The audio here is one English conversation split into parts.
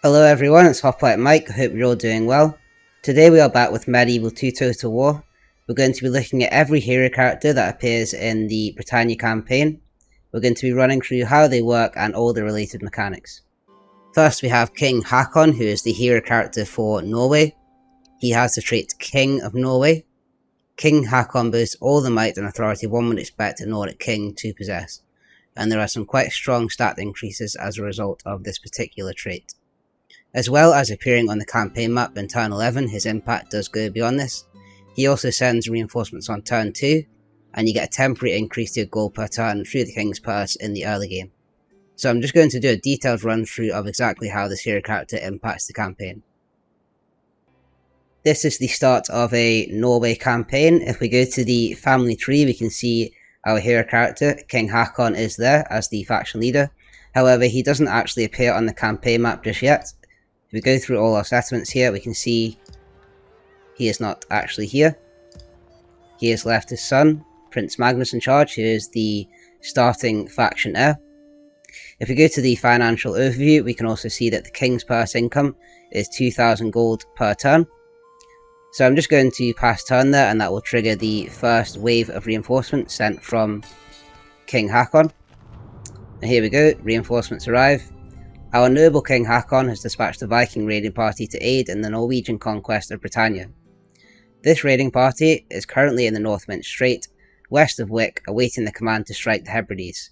Hello everyone, it's Hoplite Mike, I hope you're all doing well. Today we are back with Medieval 2 Total War. We're going to be looking at every hero character that appears in the Britannia Campaign. We're going to be running through how they work and all the related mechanics. First we have King Haakon, who is the hero character for Norway. He has the trait King of Norway. King Haakon boasts all the might and authority one would expect a Nordic king to possess, and there are some quite strong stat increases as a result of this particular trait. As well as appearing on the campaign map in turn 11, his impact does go beyond this. He also sends reinforcements on turn 2, and you get a temporary increase to your gold per turn through the King's Purse in the early game. So I'm just going to do a detailed run through of exactly how this hero character impacts the campaign. This is the start of a Norway campaign. If we go to the family tree, we can see our hero character, King Haakon, is there as the faction leader. However, he doesn't actually appear on the campaign map just yet. If we go through all our settlements here, we can see he is not actually here. He has left his son, Prince Magnus, in charge, who is the starting faction heir. If we go to the financial overview, we can also see that the King's Purse income is 2,000 gold per turn. So I'm just going to pass turn there, and that will trigger the first wave of reinforcements sent from King Haakon. And here we go, reinforcements arrive. Our noble King Haakon has dispatched a Viking raiding party to aid in the Norwegian conquest of Britannia. This raiding party is currently in the Northwind Strait, west of Wick, awaiting the command to strike the Hebrides.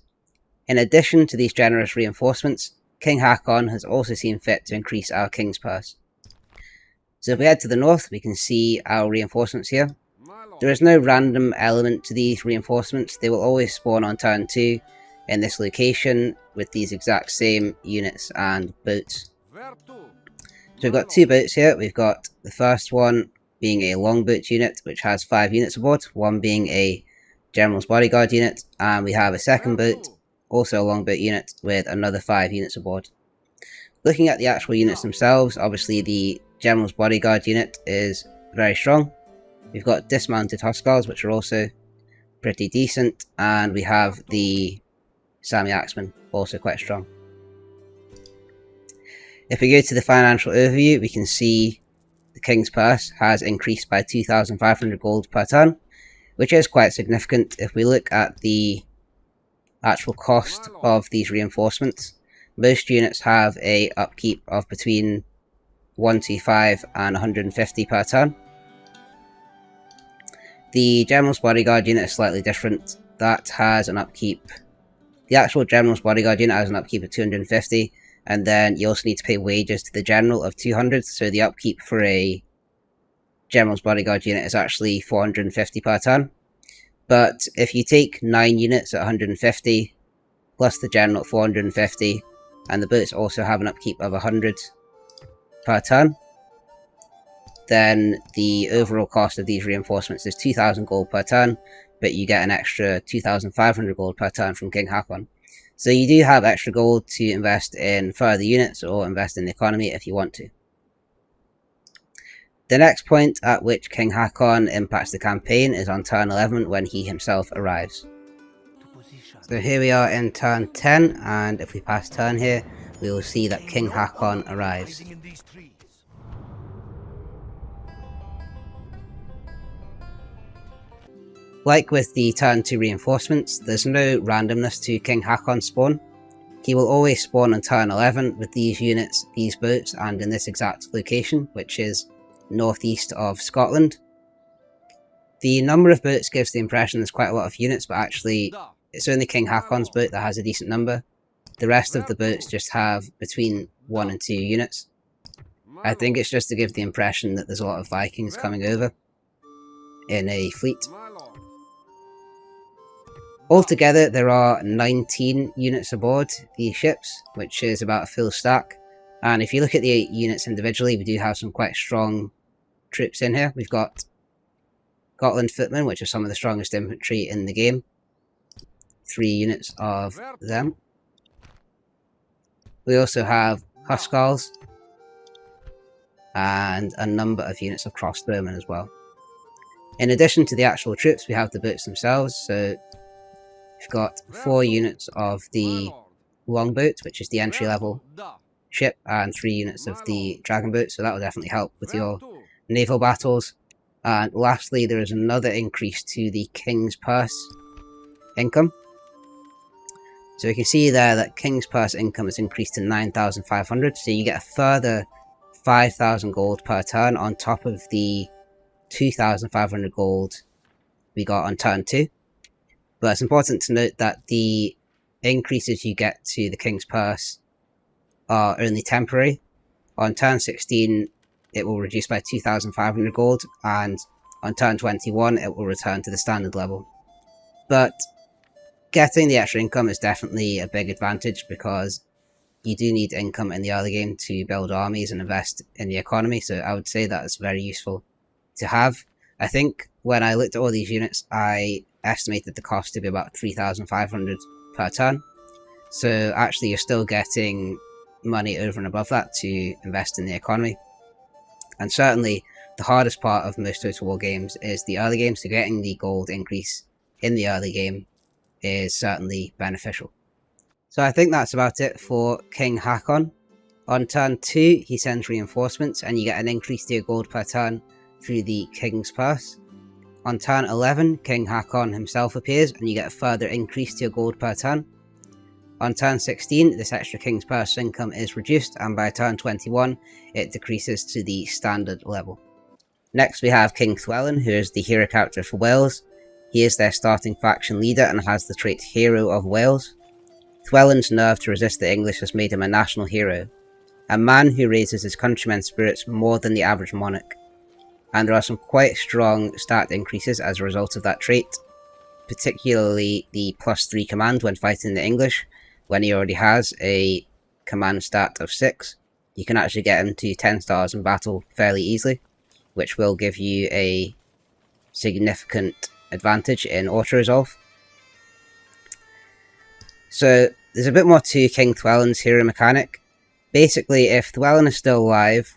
In addition to these generous reinforcements, King Haakon has also seen fit to increase our King's Purse. So if we head to the north, we can see our reinforcements here. There is no random element to these reinforcements. They will always spawn on turn 2 in this location with these exact same units and boats. So we've got 2 boats here. We've got the first one being a longboat unit, which has 5 units aboard, one being a General's Bodyguard unit, and we have a second boat, also a longboat unit, with another 5 units aboard. Looking at the actual units themselves, obviously the General's Bodyguard unit is very strong. We've got dismounted Huskarls, which are also pretty decent, and we have the Sami Axemen, also quite strong. If we go to the financial overview, we can see the King's Purse has increased by 2,500 gold per turn, which is quite significant. If we look at the actual cost of these reinforcements, most units have a upkeep of between 125 and 150 per turn. The General's Bodyguard unit is slightly different. That has an upkeep. The actual General's Bodyguard unit has an upkeep of 250, and then you also need to pay wages to the General of 200, so the upkeep for a General's Bodyguard unit is actually 450 per turn. But if you take 9 units at 150, plus the General at 450, and the boats also have an upkeep of 100 per turn, then the overall cost of these reinforcements is 2,000 gold per turn, but you get an extra 2,500 gold per turn from King Haakon. So you do have extra gold to invest in further units or invest in the economy if you want to. The next point at which King Haakon impacts the campaign is on turn 11 when he himself arrives. So here we are in turn 10, and if we pass turn here, we will see that King Haakon arrives. Like with the turn 2 reinforcements, there's no randomness to King Haakon's spawn. He will always spawn on turn 11 with these units, these boats, and in this exact location, which is northeast of Scotland. The number of boats gives the impression there's quite a lot of units, but actually it's only King Haakon's boat that has a decent number. The rest of the boats just have between 1 and 2 units. I think it's just to give the impression that there's a lot of Vikings coming over in a fleet. Altogether, there are 19 units aboard these ships, which is about a full stack. And if you look at the units individually, we do have some quite strong troops in here. We've got Gotland footmen, which are some of the strongest infantry in the game. 3 units of them. We also have Huskarls and a number of units of crossbowmen as well. In addition to the actual troops, we have the boats themselves. So we've got 4 units of the longboat, which is the entry level ship and 3 units of the dragon boat, so that will definitely help with your naval battles. And lastly, there is another increase to the King's Purse income. So you can see there that King's Purse income is increased to 9,500, so you get a further 5,000 gold per turn on top of the 2,500 gold we got on turn 2. But it's important to note that the increases you get to the King's Purse are only temporary. On turn 16, it will reduce by 2,500 gold, and on turn 21, it will return to the standard level. But getting the extra income is definitely a big advantage, because you do need income in the early game to build armies and invest in the economy, so I would say that is very useful to have. I think when I looked at all these units, I estimated the cost to be about 3,500 per turn. So actually you're still getting money over and above that to invest in the economy. And certainly the hardest part of most Total War games is the early game, so getting the gold increase in the early game is certainly beneficial. So I think that's about it for King Haakon. On turn 2, he sends reinforcements, and you get an increase to your gold per turn through the King's Purse. On turn 11, King Haakon himself appears, and you get a further increase to your gold per turn. On turn 16, this extra King's Purse income is reduced, and by turn 21, it decreases to the standard level. Next we have King Llywelyn, who is the hero character for Wales. He is their starting faction leader and has the trait Hero of Wales. Llywelyn's nerve to resist the English has made him a national hero, a man who raises his countrymen's spirits more than the average monarch. And there are some quite strong stat increases as a result of that trait, particularly the +3 command when fighting the English. When he already has a command stat of 6, you can actually get him to 10 stars in battle fairly easily, which will give you a significant advantage in auto-resolve. So there's a bit more to King Llywelyn's hero mechanic. Basically, if Llywelyn is still alive,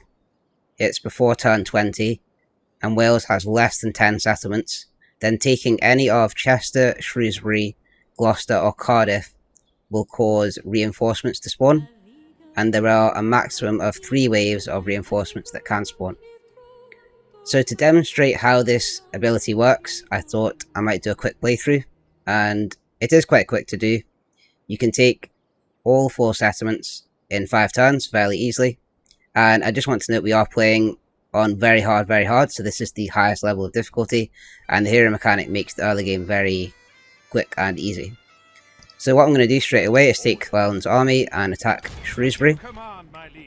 it's before turn 20, and Wales has less than 10 settlements, then taking any of Chester, Shrewsbury, Gloucester or Cardiff will cause reinforcements to spawn, and there are a maximum of 3 waves of reinforcements that can spawn. So to demonstrate how this ability works, I thought I might do a quick playthrough, and it is quite quick to do. You can take all 4 settlements in 5 turns fairly easily, and I just want to note we are playing on very hard, so this is the highest level of difficulty, and the hero mechanic makes the early game very quick and easy. So what I'm going to do straight away is take Llywelyn's army and attack Shrewsbury.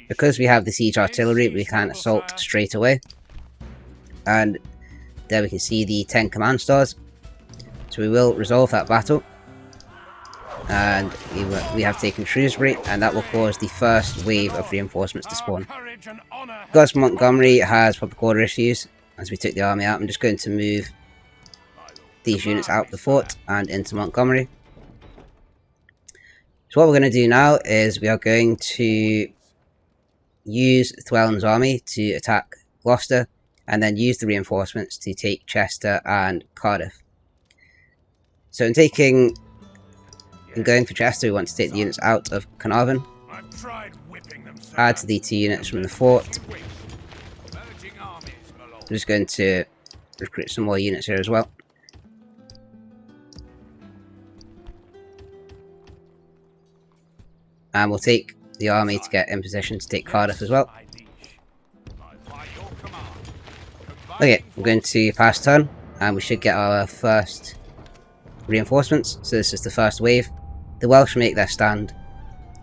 Because we have the siege artillery, we can assault straight away. And there we can see the 10 command stars. So we will resolve that battle. And we have taken Shrewsbury, and that will cause the first wave of reinforcements to spawn. Because Montgomery has public order issues, as we took the army out, I'm just going to move these units out of the fort and into Montgomery. So what we're going to do now is we are going to use Llywelyn's army to attack Gloucester, and then use the reinforcements to take Chester and Cardiff. So in going for Chester, we want to take the units out of Carnarvon, add the 2 units from the fort. I'm just going to recruit some more units here as well. And we'll take the army to get in position to take Cardiff as well. Okay, we're going to pass turn, and we should get our first reinforcements. So this is the first wave. The Welsh make their stand.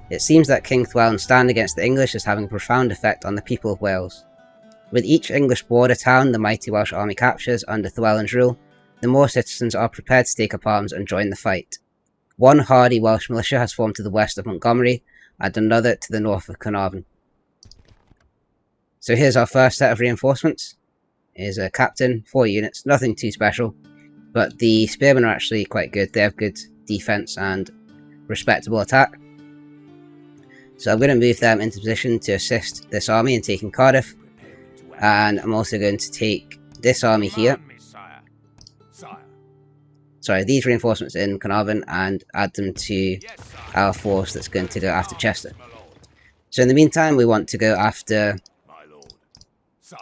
It seems that King Llywelyn's stand against the English is having a profound effect on the people of Wales. With each English border town the mighty Welsh army captures under Llywelyn's rule, the more citizens are prepared to take up arms and join the fight. One hardy Welsh militia has formed to the west of Montgomery, and another to the north of Carnarvon. So here's our first set of reinforcements. Here's a captain, 4 units, nothing too special, but the spearmen are actually quite good. They have good defense and respectable attack. So I'm going to move them into position to assist this army in taking Cardiff, and I'm also going to take this army here, these reinforcements in Carnarvon, and add them to our force that's going to go after Chester. So in the meantime, we want to go after My lord. Sire.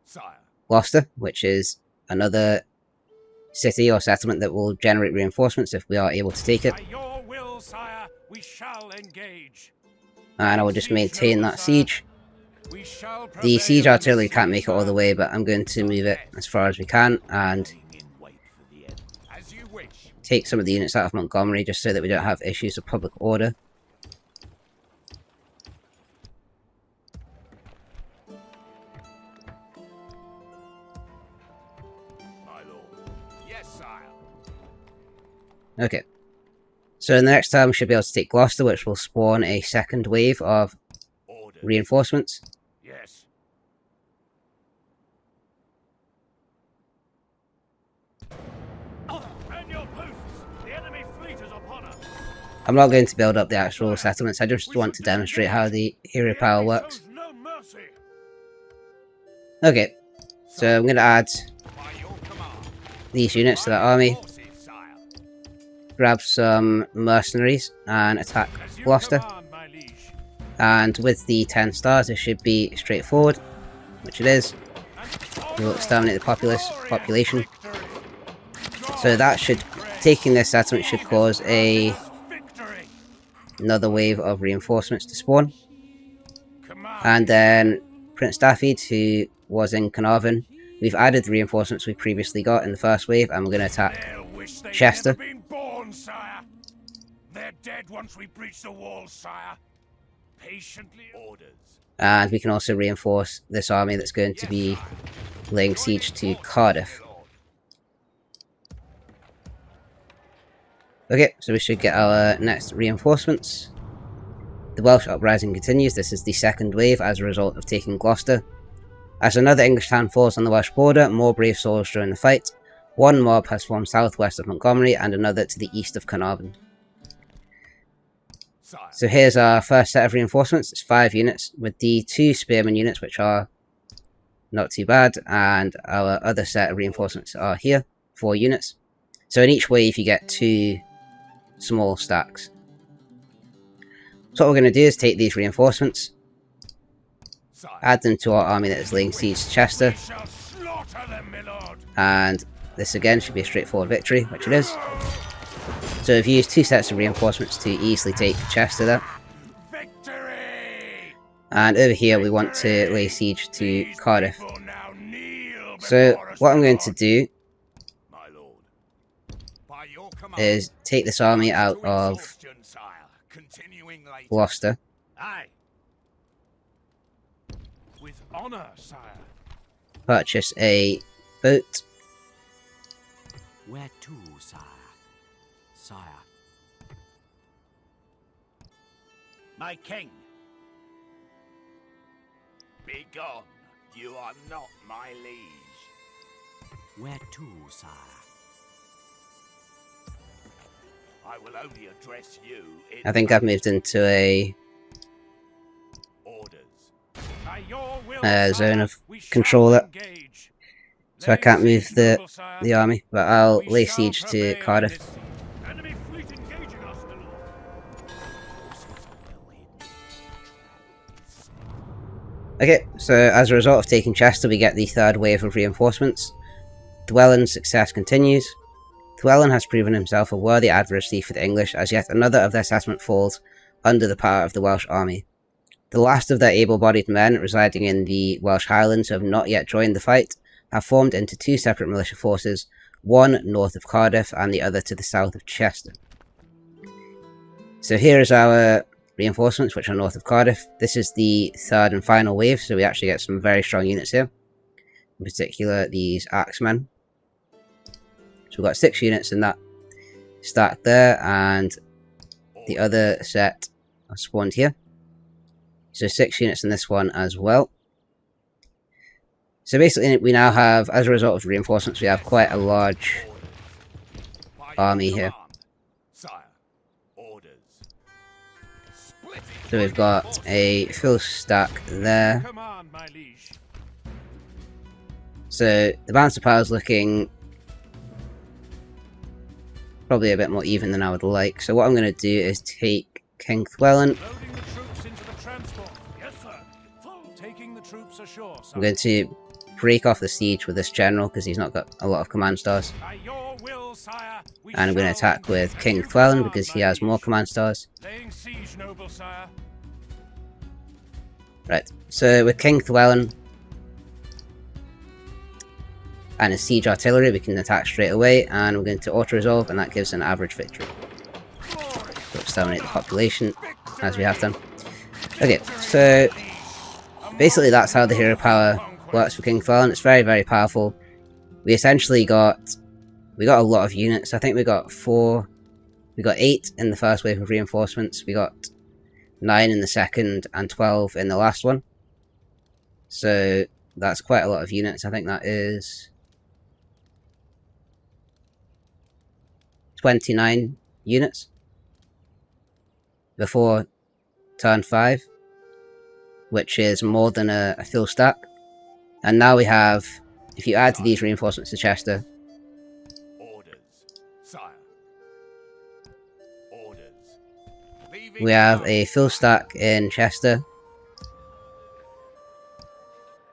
Sire. Gloucester, which is another city or settlement that will generate reinforcements if we are able to take it. By your will, sire, we shall engage. And I will just maintain that siege. We shall The siege prevail artillery and can't make it all the way, but I'm going to move it as far as we can and as you wish. take some of the units out of Montgomery just so that we don't have issues of public order. My lord. Yes, sire. Okay. So in the next time we should be able to take Gloucester, which will spawn a second wave of Order. reinforcements. Yes. And your posts. The enemy fleet is upon us. I'm not going to build up the actual settlements, I just want to demonstrate how the hero power works. No mercy. Okay, so I'm going to add By your command. these units to that army, Forces, sire. grab some mercenaries and attack As you Gloucester. command, my liege. And with the 10 stars it should be straightforward, which it is. We'll exterminate the population. So that should, taking this settlement should cause another wave of reinforcements to spawn. And then Prince Stafford, who was in Carnarvon, we've added the reinforcements we previously got in the first wave, and we're going to attack Chester. They're dead once we breach the walls, sire. Patiently orders. And we can also reinforce this army that's going to be laying siege to Cardiff. Okay, so we should get our next reinforcements. The Welsh uprising continues. This is the second wave as a result of taking Gloucester. As another English town falls on the Welsh border, more brave souls join the fight. One mob has formed southwest of Montgomery and another to the east of Carnarvon. So here's our first set of reinforcements. It's 5 units with the 2 spearmen units, which are not too bad, and our other set of reinforcements are here, 4 units. So in each wave you get 2 small stacks. So what we're going to do is take these reinforcements, add them to our army that is laying siege to Chester, and this again should be a straightforward victory, which it is. So we've used 2 sets of reinforcements to easily take Chester there. And over here we want to lay siege to Cardiff. So what I'm going to do is take this army out of Gloucester. Purchase a boat. Where to, sire? Sire. My king. Be gone. You are not my liege. Where to, sire? I will only address you in I think I've moved into a orders. By your will, zone of we shall control it. engage. So I can't move the army, but I'll lay siege to Cardiff. Enemy fleet engaging us, my lord. Okay, so as a result of taking Chester, we get the 3rd wave of reinforcements. Llywelyn's success continues. Llywelyn has proven himself a worthy adversary for the English, as yet another of their settlement falls under the power of the Welsh army. The last of their able-bodied men residing in the Welsh Highlands who have not yet joined the fight have formed into 2 separate militia forces, one north of Cardiff and the other to the south of Chester. So here is our reinforcements, which are north of Cardiff. This is the 3rd and final wave, so we actually get some very strong units here. In particular, these Axemen. So we've got 6 units in that stack there, and the other set are spawned here. So 6 units in this one as well. So basically we now have, as a result of reinforcements, we have quite a large army here. So we've got a full stack there. So the balance of power is looking probably a bit more even than I would like. So what I'm going to do is take King Llywelyn Taking the troops ashore, sire. I'm going to break off the siege with this general because he's not got a lot of command stars. By your will, sire, we And I'm going to shall attack with as King you Llywelyn command, because he my has more liege. command stars. Laying siege, noble sire. Right, so with King Llywelyn and his siege artillery, we can attack straight away, and we're going to auto-resolve, and that gives an average victory. So exterminate the population, as we have done. Okay, so basically that's how the hero power works for King Llywelyn. It's very, very powerful. We essentially got a lot of units. I think we got 8 in the first wave of reinforcements, we got 9 in the second, and 12 in the last one. So that's quite a lot of units. I think that is 29 units before turn 5, which is more than a full stack. And now we have, if you add to these reinforcements to Chester, Orders, sire. Orders. we have a full stack in Chester,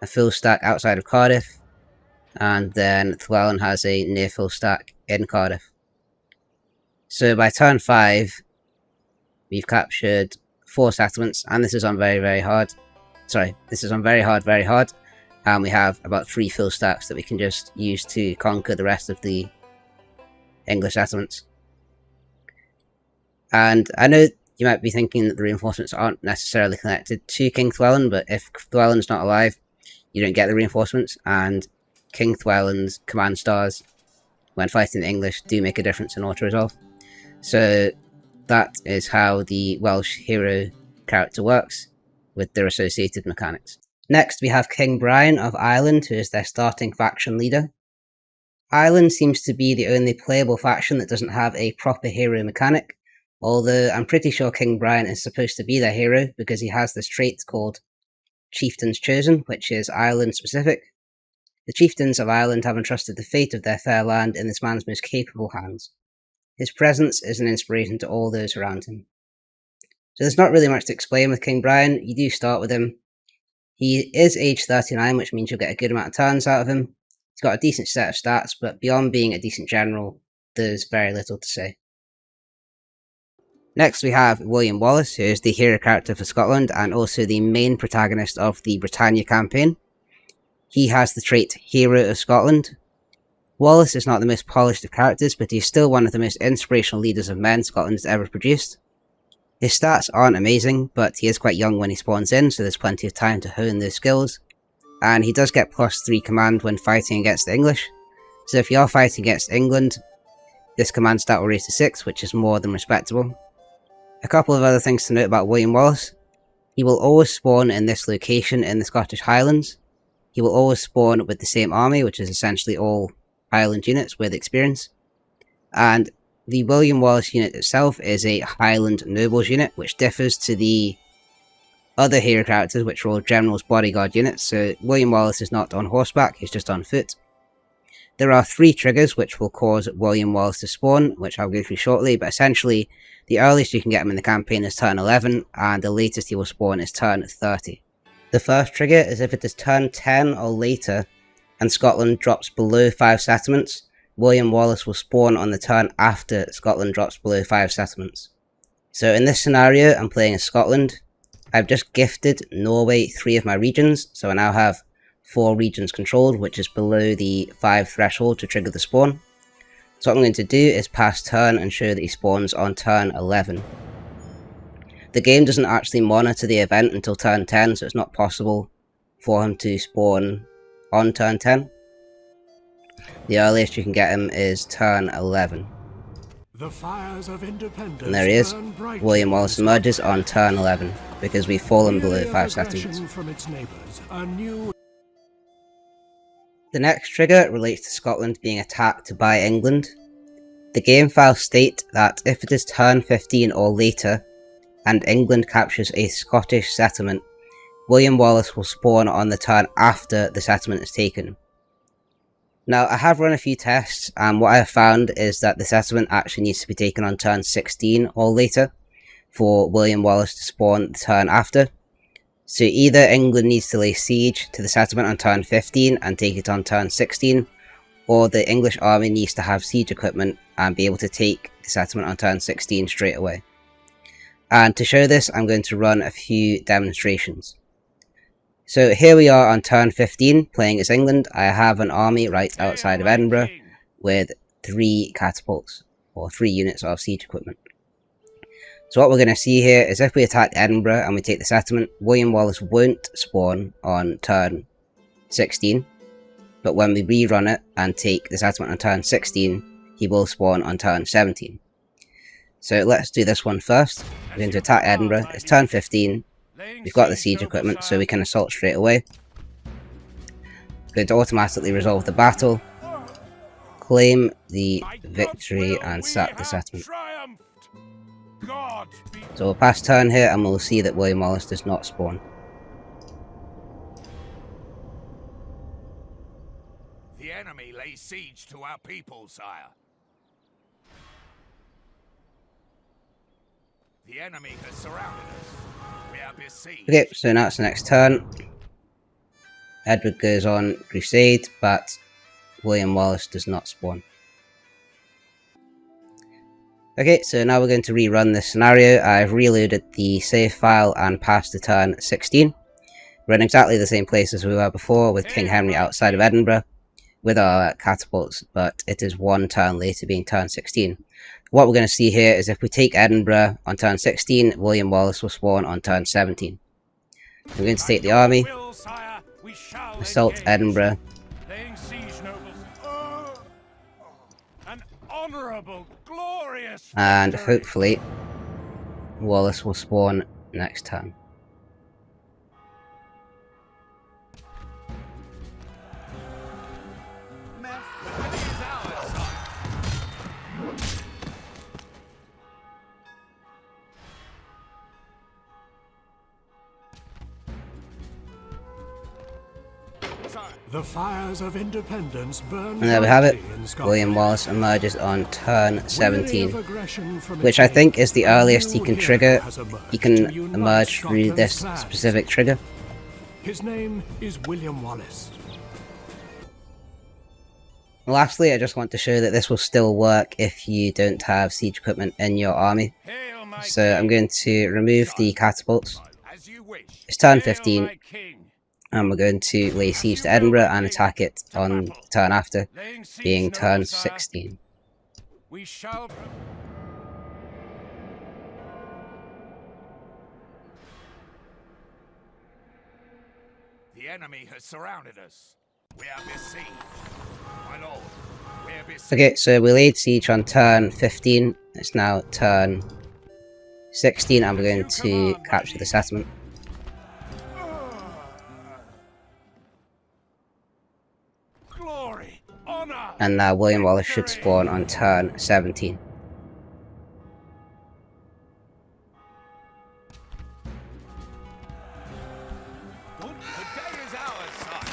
a full stack outside of Cardiff, and then Llywelyn has a near full stack in Cardiff. So by turn 5, we've captured 4 settlements, and this is on very, very hard. Sorry, this is on very hard, very hard. And we have about 3 full stacks that we can just use to conquer the rest of the English settlements. And I know you might be thinking that the reinforcements aren't necessarily connected to King Llywelyn, but if Llywelyn's not alive, you don't get the reinforcements, and King Llywelyn's command stars, when fighting the English, do make a difference in auto-resolve. So that is how the Welsh hero character works, with their associated mechanics. Next, we have King Brian of Ireland, who is their starting faction leader. Ireland seems to be the only playable faction that doesn't have a proper hero mechanic, although I'm pretty sure King Brian is supposed to be their hero because he has this trait called Chieftains Chosen, which is Ireland specific. The chieftains of Ireland have entrusted the fate of their fair land in this man's most capable hands. His presence is an inspiration to all those around him. So there's not really much to explain with King Brian. You do start with him. He is age 39, which means you'll get a good amount of turns out of him. He's got a decent set of stats, but beyond being a decent general, there's very little to say. Next we have William Wallace, who is the hero character for Scotland and also the main protagonist of the Britannia Campaign. He has the trait Hero of Scotland. Wallace is not the most polished of characters, but he's still one of the most inspirational leaders of men Scotland has ever produced. His stats aren't amazing, but he is quite young when he spawns in, so there's plenty of time to hone those skills. And he does get +3 command when fighting against the English. So if you are fighting against England, this command stat will raise to 6, which is more than respectable. A couple of other things to note about William Wallace. He will always spawn in this location in the Scottish Highlands. He will always spawn with the same army, which is essentially all Highland units with experience. And the William Wallace unit itself is a Highland Nobles unit, which differs to the other hero characters, which are all General's Bodyguard units. So William Wallace is not on horseback, he's just on foot. There are 3 triggers which will cause William Wallace to spawn, which I'll go through shortly, but essentially the earliest you can get him in the campaign is turn 11, and the latest he will spawn is turn 30. The first trigger is if it is turn 10 or later, and Scotland drops below 5 settlements, William Wallace will spawn on the turn after Scotland drops below 5 settlements. So in this scenario, I'm playing as Scotland. I've just gifted Norway 3 of my regions, so I now have 4 regions controlled, which is below the 5 threshold to trigger the spawn. So what I'm going to do is pass turn and show that he spawns on turn 11. The game doesn't actually monitor the event until turn 10, so it's not possible for him to spawn on turn 10. The earliest you can get him is turn 11. The fires of independence. And there he is. William Wallace emerges on turn 11, because we've fallen below 5 settlements. From its neighbours, a new The next trigger relates to Scotland being attacked by England. The game files state that if it is turn 15 or later, and England captures a Scottish settlement, William Wallace will spawn on the turn after the settlement is taken. Now, I have run a few tests, and what I have found is that the settlement actually needs to be taken on turn 16 or later for William Wallace to spawn the turn after. So either England needs to lay siege to the settlement on turn 15 and take it on turn 16, or the English army needs to have siege equipment and be able to take the settlement on turn 16 straight away. And to show this, I'm going to run a few demonstrations. So here we are on turn 15, playing as England. I have an army right outside of Edinburgh with 3 catapults, or 3 units of siege equipment. So what we're going to see here is if we attack Edinburgh and we take the settlement, William Wallace won't spawn on turn 16, but when we rerun it and take the settlement on turn 16, he will spawn on turn 17. So let's do this one first. We're going to attack Edinburgh. It's turn 15. We've got the siege equipment, so we can assault straight away. We're going to automatically resolve the battle, claim the victory, and sack the settlement. So we'll pass turn here, and we'll see that William Wallace does not spawn. The enemy lays siege to our people, sire. The enemy has surrounded us. We are besieged. Okay, so now it's the next turn. Edward goes on crusade, but William Wallace does not spawn. Okay, so now we're going to rerun this scenario. I've reloaded the save file and passed to turn 16. We're in exactly the same place as we were before, with King Henry outside of Edinburgh, with our catapults, but it is 1 turn later, being turn 16. What we're going to see here is if we take Edinburgh on turn 16, William Wallace will spawn on turn 17. We're going to take the army, assault Edinburgh, and hopefully Wallace will spawn next turn. The fires of independence burn. And there we have it. brightly in Scotland. William Wallace emerges on turn 17, Weary of aggression from which its I think is the neighbours, a earliest he new can hero trigger. has emerged He can to unite emerge through Scotland's this clans. specific trigger. His name is William Wallace. Lastly, I just want to show that this will still work if you don't have siege equipment in your army. So I'm going to remove the catapults. As you wish. It's turn 15, and we're going to lay siege to Edinburgh and attack it on the turn after, being turn 16. We shall. The enemy has surrounded us. We are besieged. My lord, we are besieged. Okay, so we laid siege on turn 15. It's now turn 16, and we're going to capture the settlement. Glory, honor. And now William Wallace should spawn on turn 17. The day is ours, sire.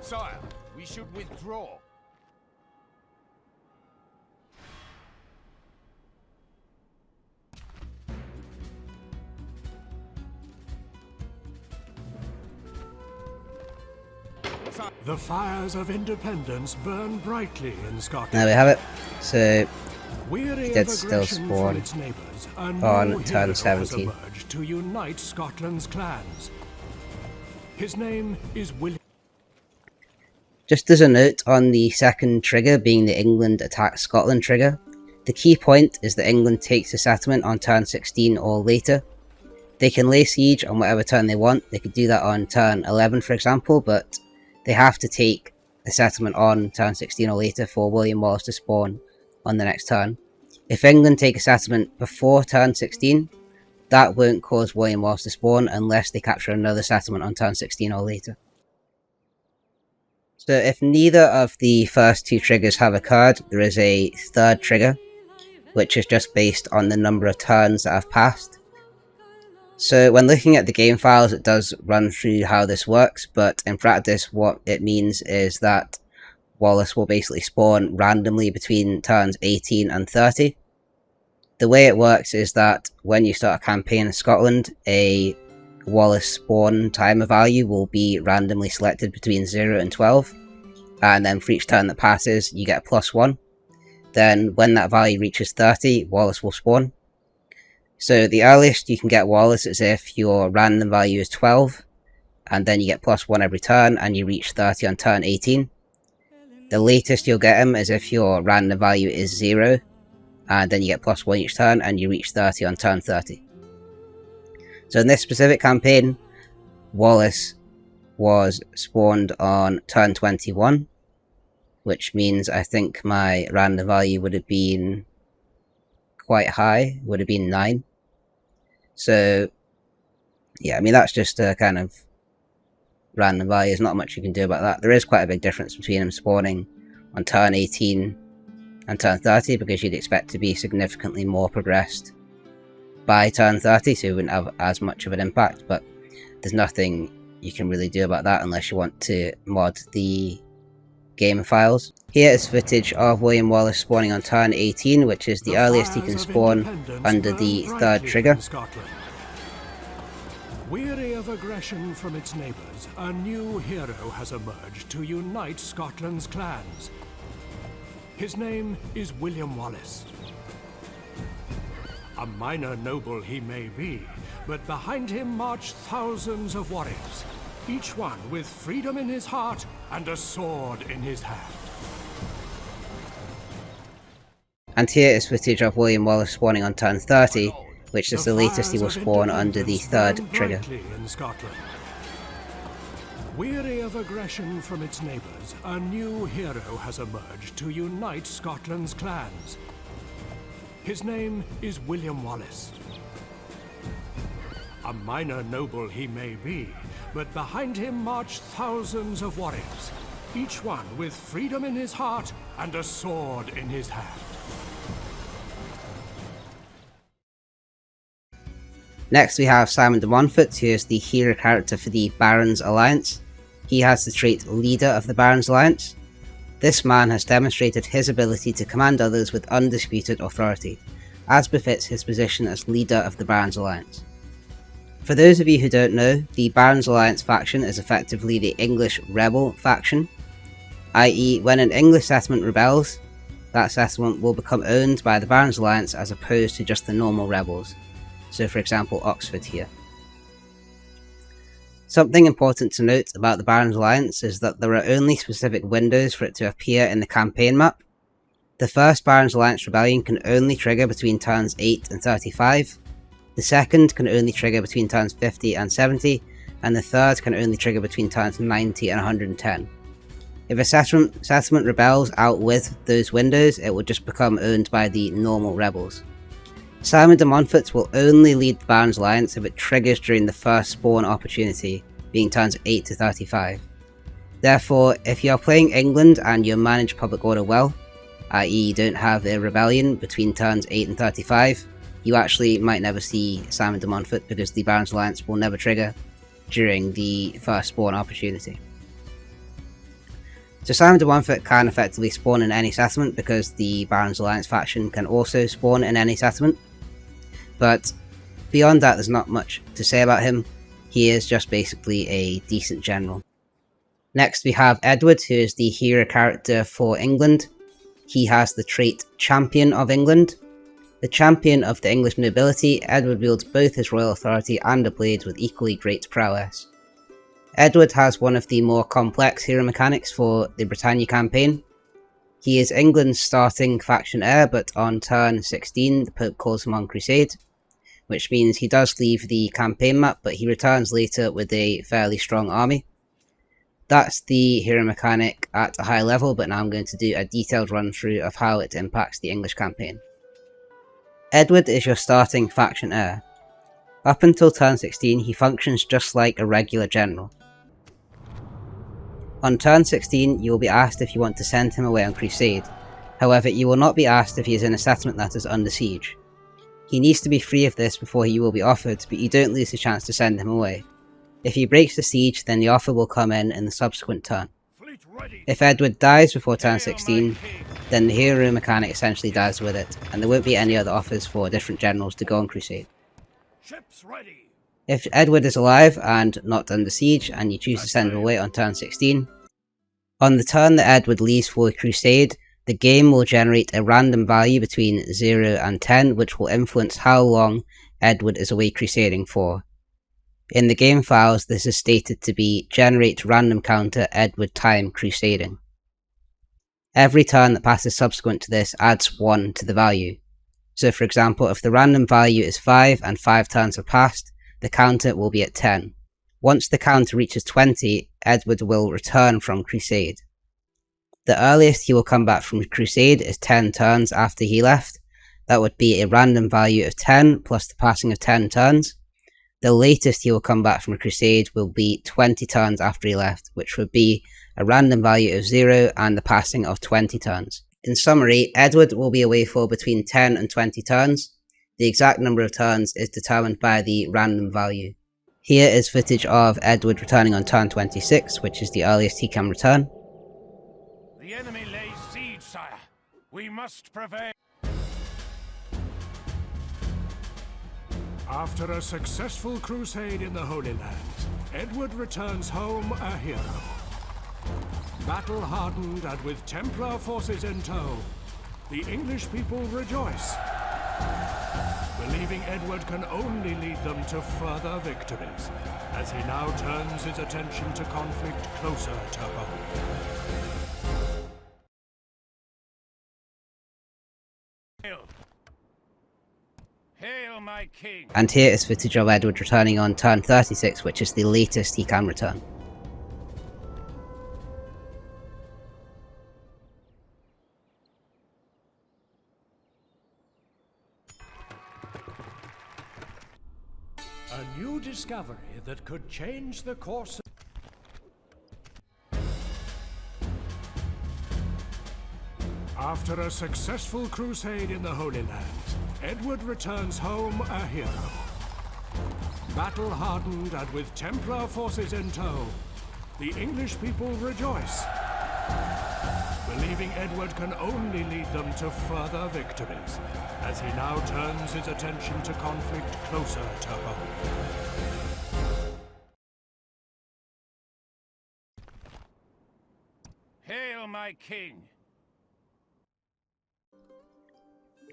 Sire, we should withdraw. The fires of independence burn brightly in Scotland. There we have it. So Weary did of still aggression spawn from its neighbours, a on new turn hero 17. has emerged to unite Scotland's clans. His name is William. just as a note on the second trigger, being the England attack Scotland trigger, the key point is that England takes a settlement on turn 16 or later. They can lay siege on whatever turn they want. They could do that on turn 11, for example, but they have to take the settlement on turn 16 or later for William Wallace to spawn on the next turn. If England take a settlement before turn 16, that won't cause William Wallace to spawn unless they capture another settlement on turn 16 or later. So if neither of the first 2 triggers have occurred, there is a third trigger, which is just based on the number of turns that have passed. So when looking at the game files, it does run through how this works, but in practice what it means is that Wallace will basically spawn randomly between turns 18 and 30. The way it works is that when you start a campaign in Scotland, a Wallace spawn timer value will be randomly selected between 0 and 12, and then for each turn that passes you get a +1. Then when that value reaches 30, Wallace will spawn. So the earliest you can get Wallace is if your random value is 12, and then you get +1 every turn and you reach 30 on turn 18. The latest you'll get him is if your random value is 0, and then you get +1 each turn and you reach 30 on turn 30. So in this specific campaign, Wallace was spawned on turn 21, which means I think my random value would have been quite high, would have been 9. So yeah, I mean that's just a kind of random value, there's not much you can do about that. There is quite a big difference between him spawning on turn 18 and turn 30, because you'd expect to be significantly more progressed by turn 30, so it wouldn't have as much of an impact, but there's nothing you can really do about that unless you want to mod the game files. Here is footage of William Wallace spawning on turn 18, which is the earliest he can spawn under the 3rd trigger. Weary of aggression from its neighbours, a new hero has emerged to unite Scotland's clans. His name is William Wallace. A minor noble he may be, but behind him march thousands of warriors, each one with freedom in his heart and a sword in his hand. And here is footage of William Wallace spawning on turn 30, which is the latest he will spawn under the 3rd trigger. In Scotland. Weary of aggression from its neighbours, a new hero has emerged to unite Scotland's clans. His name is William Wallace. A minor noble he may be, but behind him march thousands of warriors, each one with freedom in his heart and a sword in his hand. Next we have Simon de Monfort, who is the hero character for the Barons Alliance. He has the trait Leader of the Barons Alliance. This man has demonstrated his ability to command others with undisputed authority, as befits his position as Leader of the Barons Alliance. For those of you who don't know, the Barons Alliance faction is effectively the English rebel faction, i.e. when an English settlement rebels, that settlement will become owned by the Barons Alliance as opposed to just the normal rebels. So for example Oxford here. Something important to note about the Barons Alliance is that there are only specific windows for it to appear in the campaign map. The first Barons Alliance rebellion can only trigger between turns 8 and 35, the second can only trigger between turns 50 and 70, and the third can only trigger between turns 90 and 110. If a settlement rebels out with those windows, it will just become owned by the normal rebels. Simon de Monfort will only lead the Barons Alliance if it triggers during the first spawn opportunity, being turns 8 to 35. Therefore, if you are playing England and you manage public order well, i.e. you don't have a rebellion between turns 8 and 35, you actually might never see Simon de Monfort because the Barons Alliance will never trigger during the first spawn opportunity. So Simon de Monfort can effectively spawn in any settlement because the Barons Alliance faction can also spawn in any settlement. But beyond that, there's not much to say about him. He is just basically a decent general. Next we have Edward, who is the hero character for England. He has the trait Champion of England. The champion of the English nobility, Edward wields both his royal authority and a blade with equally great prowess. Edward has one of the more complex hero mechanics for the Britannia Campaign. He is England's starting faction heir, but on turn 16 the Pope calls him on crusade, which means he does leave the campaign map, but he returns later with a fairly strong army. That's the hero mechanic at a high level, but now I'm going to do a detailed run through of how it impacts the English campaign. Edward is your starting faction heir. Up until turn 16 he functions just like a regular general. On turn 16 you will be asked if you want to send him away on crusade, however you will not be asked if he is in a settlement that is under siege. He needs to be free of this before he will be offered, but you don't lose the chance to send him away. If he breaks the siege, then the offer will come in the subsequent turn. Fleet If Edward dies before turn 16, then the hero mechanic essentially dies with it, and there won't be any other offers for different generals to go on crusade. If Edward is alive and not under siege, and you choose to send him away on turn 16, on the turn that Edward leaves for crusade, the game will generate a random value between 0 and 10, which will influence how long Edward is away crusading for. In the game files, this is stated to be generate random counter Edward time crusading. Every turn that passes subsequent to this adds 1 to the value. So for example, if the random value is 5 and 5 turns have passed, the counter will be at 10. Once the counter reaches 20, Edward will return from crusade. The earliest he will come back from crusade is 10 turns after he left. That would be a random value of 10 plus the passing of 10 turns. The latest he will come back from a crusade will be 20 turns after he left, which would be a random value of 0 and the passing of 20 turns. In summary, Edward will be away for between 10 and 20 turns. The exact number of turns is determined by the random value. Here is footage of Edward returning on turn 26, which is the earliest he can return. The enemy lays siege, sire. We must prevail. After a successful crusade in the Holy Lands, Edward returns home a hero. Battle-hardened and with Templar forces in tow, the English people rejoice, believing Edward can only lead them to further victories, as he now turns his attention to conflict closer to home. Hail, my king! And here is footage of Edward returning on turn 36, which is the latest he can return. A new discovery that could change the course. After a successful crusade in the Holy Lands, Edward returns home a hero. Battle-hardened and with Templar forces in tow, the English people rejoice, believing Edward can only lead them to further victories, as he now turns his attention to conflict closer to home. Hail, my king!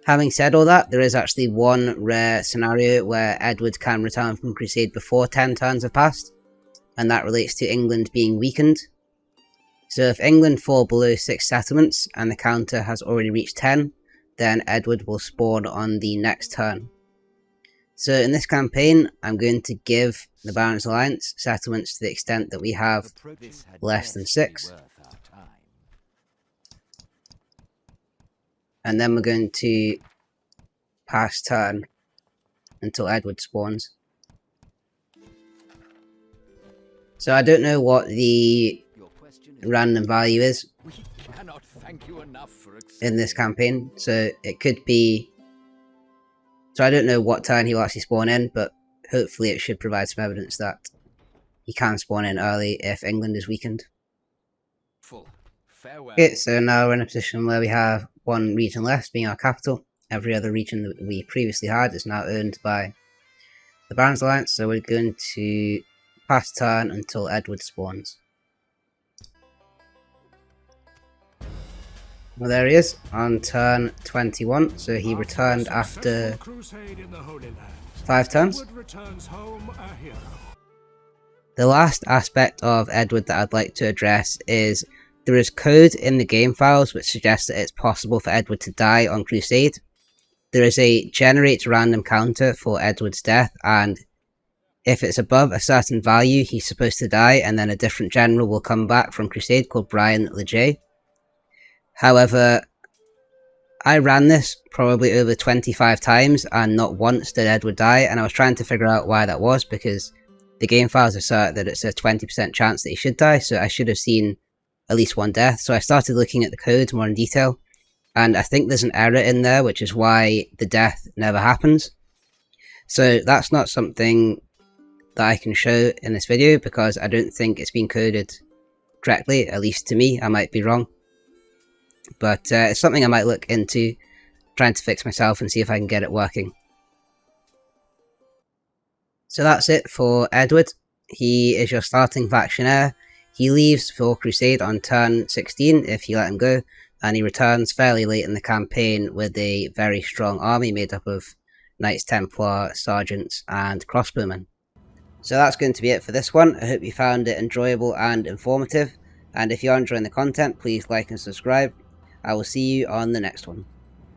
Having said all that, there is actually one rare scenario where Edward can return from crusade before 10 turns have passed, and that relates to England being weakened. So if England fall below 6 settlements and the counter has already reached 10, then Edward will spawn on the next turn. So in this campaign, I'm going to give the Barons Alliance settlements to the extent that we have less than 6. And then we're going to pass turn until Edward spawns. So I don't know what the random value is in this campaign, so it could be... So I don't know what turn he will actually spawn in, but hopefully it should provide some evidence that he can spawn in early if England is weakened. Okay, so now we're in a position where we have one region left, being our capital. Every other region that we previously had is now owned by the Barons Alliance, so we're going to pass turn until Edward spawns. Well, there he is, on turn 21, so he returned after 5 turns. The last aspect of Edward that I'd like to address is there is code in the game files which suggests that it's possible for Edward to die on crusade. There is a generate random counter for Edward's death, and if it's above a certain value, he's supposed to die, and then a different general will come back from crusade called Brian Llywelyn. However, I ran this probably over 25 times, and not once did Edward die, and I was trying to figure out why that was, because the game files assert that it's a 20% chance that he should die, so I should have seen at least one death. So I started looking at the code more in detail, and I think there's an error in there, which is why the death never happens. So that's not something that I can show in this video, because I don't think it's been coded correctly, at least to me. I might be wrong. But it's something I might look into, trying to fix myself and see if I can get it working. So that's it for Edward. He is your starting factionaire. He leaves for Crusade on turn 16 if you let him go, and he returns fairly late in the campaign with a very strong army made up of Knights Templar, Sergeants, and Crossbowmen. So that's going to be it for this one. I hope you found it enjoyable and informative, and if you are enjoying the content, please like and subscribe. I will see you on the next one.